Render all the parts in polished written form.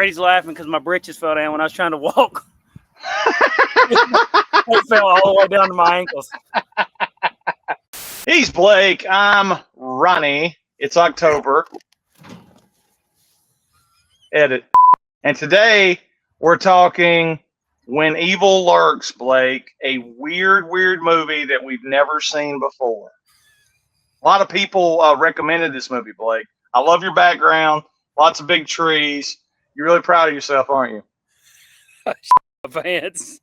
Brady's laughing because my britches fell down when I was trying to walk. They fell all the way down to my ankles. He's Blake. I'm Ronnie. It's October. Edit. And today we're talking When Evil Lurks, Blake, a weird movie that we've never seen before. A lot of people recommended this movie, Blake. I love your background. Lots of big trees. You're really proud of yourself, aren't you? Pants.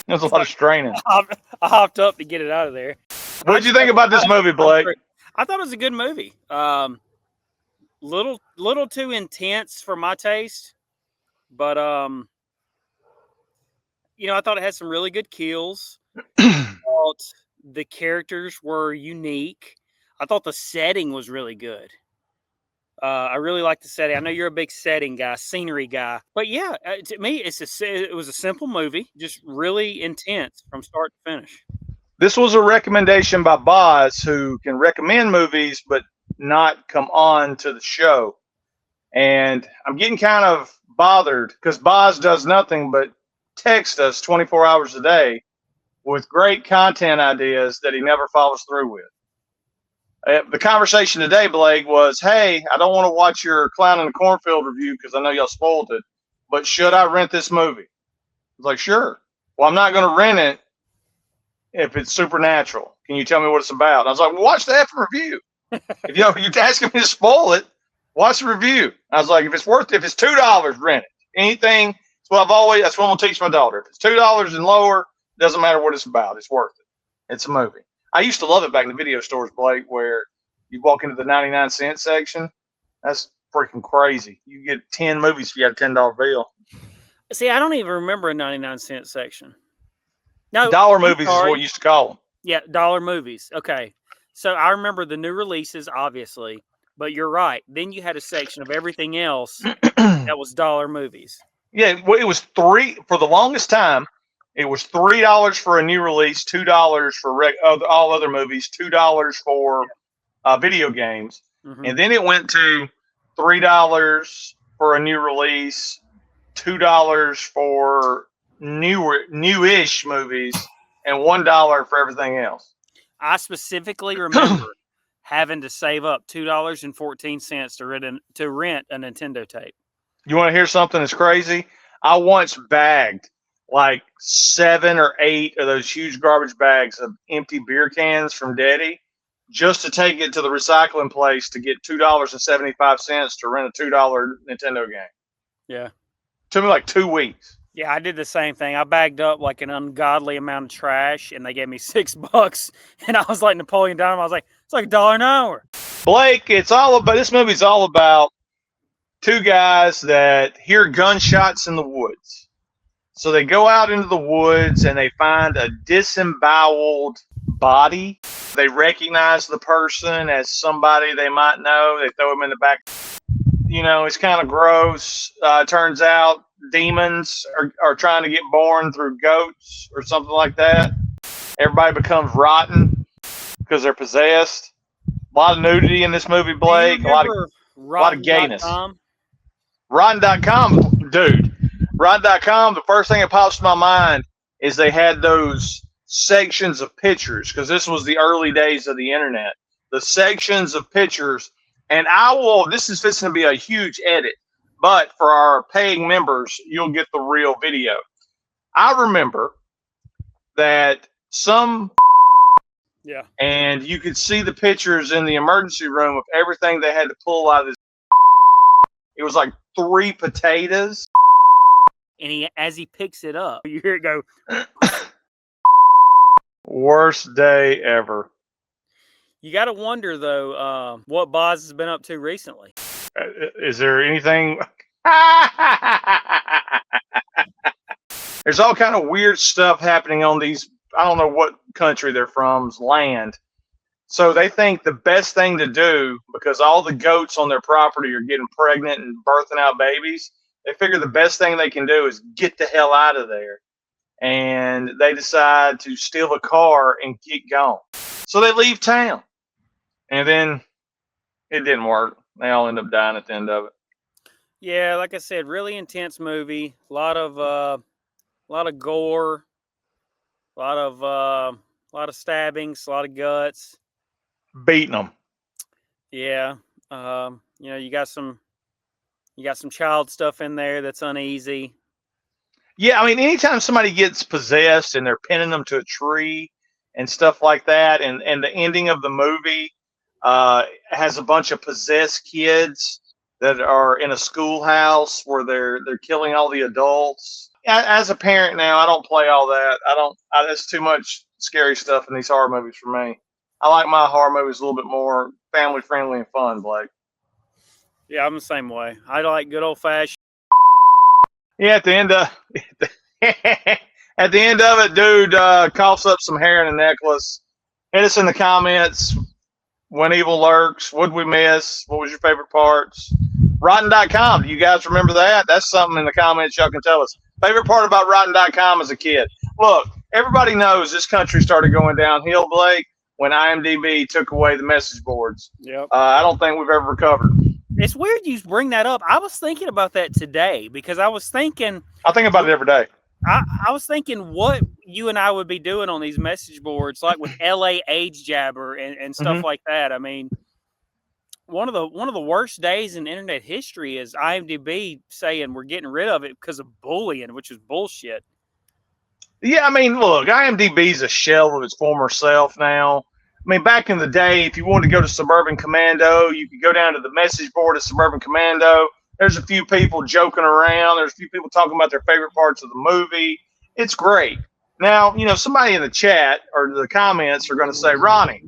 There's a lot of straining. I hopped up to get it out of there. What did you think about this movie, Blake? I thought it was a good movie. Little too intense for my taste, but I thought it had some really good kills. I thought the characters were unique. I thought the setting was really good. I really like the setting. I know you're a big setting guy, scenery guy, but yeah, to me, it was a simple movie, just really intense from start to finish. This was a recommendation by Boz, who can recommend movies but not come on to the show. And I'm getting kind of bothered because Boz does nothing but text us 24 hours a day with great content ideas that he never follows through with. The conversation today, Blake, was, hey, I don't want to watch your Clown in the Cornfield review because I know y'all spoiled it, but should I rent this movie? I was like, sure. Well, I'm not going to rent it if it's supernatural. Can you tell me what it's about? And I was like, well, watch the effing review. If you're asking me to spoil it, watch the review. I was like, if it's $2, rent it. Anything, that's what I'm going to teach my daughter. If it's $2 and lower, doesn't matter what it's about. It's worth it. It's a movie. I used to love it back in the video stores, Blake, where you walk into the 99-cent section. That's freaking crazy. You get 10 movies if you have a $10 bill. See, I don't even remember a 99-cent section. No, dollar movies is what we used to call them. Yeah, dollar movies. Okay. So I remember the new releases, obviously, but you're right. Then you had a section of everything else that was dollar movies. Yeah, well, it was for the longest time. It was $3 for a new release, $2 for all other movies, $2 for video games, and then it went to $3 for a new release, $2 for newish movies, and $1 for everything else. I specifically remember having to save up $2.14 to rent a Nintendo tape. You want to hear something that's crazy? I once bagged like 7 or 8 of those huge garbage bags of empty beer cans from Daddy just to take it to the recycling place to get $2.75 to rent a $2 Nintendo game. Yeah. Took me like 2 weeks. Yeah, I did the same thing. I bagged up like an ungodly amount of trash, and they gave me $6. And I was like Napoleon Dynamite. I was like, it's like $1 an hour. Blake, this movie's all about 2 guys that hear gunshots in the woods. So they go out into the woods and they find a disemboweled body. They recognize the person as somebody they might know. They throw him in the back. It's kind of gross. Turns out demons are trying to get born through goats or something like that. Everybody becomes rotten because they're possessed. A lot of nudity in this movie, Blake. A lot of gayness. Rotten.com, dude. Rotten.com, the first thing that pops to my mind is they had those sections of pictures, because this was the early days of the internet. The sections of pictures, and this is fixing to be a huge edit, but for our paying members, you'll get the real video. I remember that and you could see the pictures in the emergency room of everything they had to pull out of this. It was like 3 potatoes. And as he picks it up, you hear it go. Worst day ever. You got to wonder, though, what Boz has been up to recently. Is there anything? There's all kind of weird stuff happening on these, I don't know what country they're from's land. So they think the best thing to do, because all the goats on their property are getting pregnant and birthing out babies, they figure the best thing they can do is get the hell out of there. And they decide to steal a car and get gone. So they leave town. And then it didn't work. They all end up dying at the end of it. Yeah, like I said, really intense movie. A lot of gore, a lot of stabbings, a lot of guts. Beating them. Yeah. You know, you got some child stuff in there that's uneasy. Yeah, I mean, anytime somebody gets possessed and they're pinning them to a tree and stuff like that, and the ending of the movie has a bunch of possessed kids that are in a schoolhouse where they're killing all the adults. As a parent now, I don't play all that. I don't. That's too much scary stuff in these horror movies for me. I like my horror movies a little bit more family friendly and fun, Blake. Yeah, I'm the same way. I like good old fashioned. Yeah, at the end of at the end of it, dude coughs up some hair in a necklace. Hit us in the comments. When evil lurks, what'd we miss? What was your favorite parts? Rotten.com. Do you guys remember that? That's something in the comments y'all can tell us. Favorite part about Rotten.com as a kid. Look, everybody knows this country started going downhill, Blake, when IMDb took away the message boards. Yep. I don't think we've ever recovered. It's weird you bring that up. I was thinking about that today because I was thinking. I think about it every day. I was thinking what you and I would be doing on these message boards, like with LA Age Jabber and stuff like that. I mean, one of the worst days in internet history is IMDb saying we're getting rid of it because of bullying, which is bullshit. Yeah, I mean, look, IMDb's a shell of its former self now. I mean, back in the day, if you wanted to go to Suburban Commando, you could go down to the message board of Suburban Commando. There's a few people joking around. There's a few people talking about their favorite parts of the movie. It's great. Now, you know, somebody in the chat or the comments are going to say, Ronnie,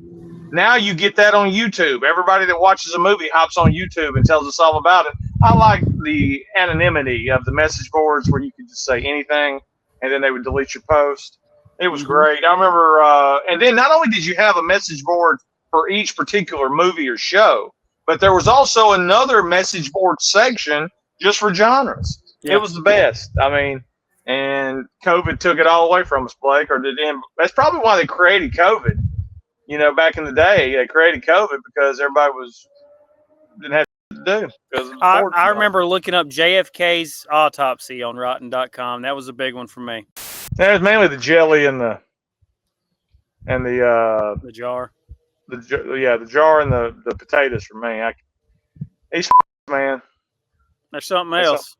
now you get that on YouTube. Everybody that watches a movie hops on YouTube and tells us all about it. I like the anonymity of the message boards where you could just say anything and then they would delete your post. It was great. I remember, and then not only did you have a message board for each particular movie or show, but there was also another message board section just for genres. Yeah. It was the best. I mean, and COVID took it all away from us, Blake. Or did it? That's probably why they created COVID. You know, back in the day, they created COVID because everybody didn't have to do. I remember looking up JFK's autopsy on Rotten.com. That was a big one for me. That was mainly the jelly and the jar. The jar and the potatoes for me. He's man. There's something else.